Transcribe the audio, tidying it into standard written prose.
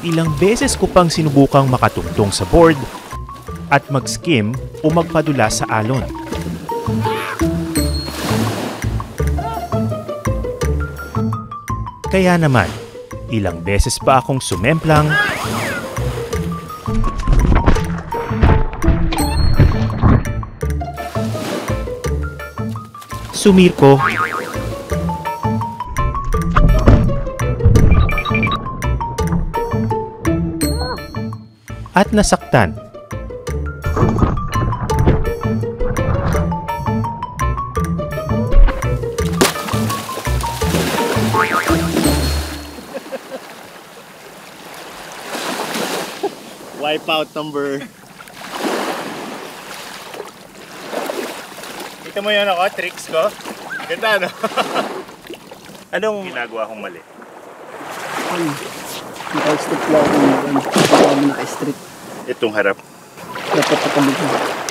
Ilang beses ko pang sinubukang makatungtong sa board at mag-skim o magpadula sa alon. Kaya naman, ilang beses pa akong sumemplang sumirko at nasaktan. Wipeout number. Kita mo yun ako, tricks ko? Ganda, no? Anong ginagawa kong mali? Naka-strip lang ako. Naka-strip. Itong harap. Dapat nakabig.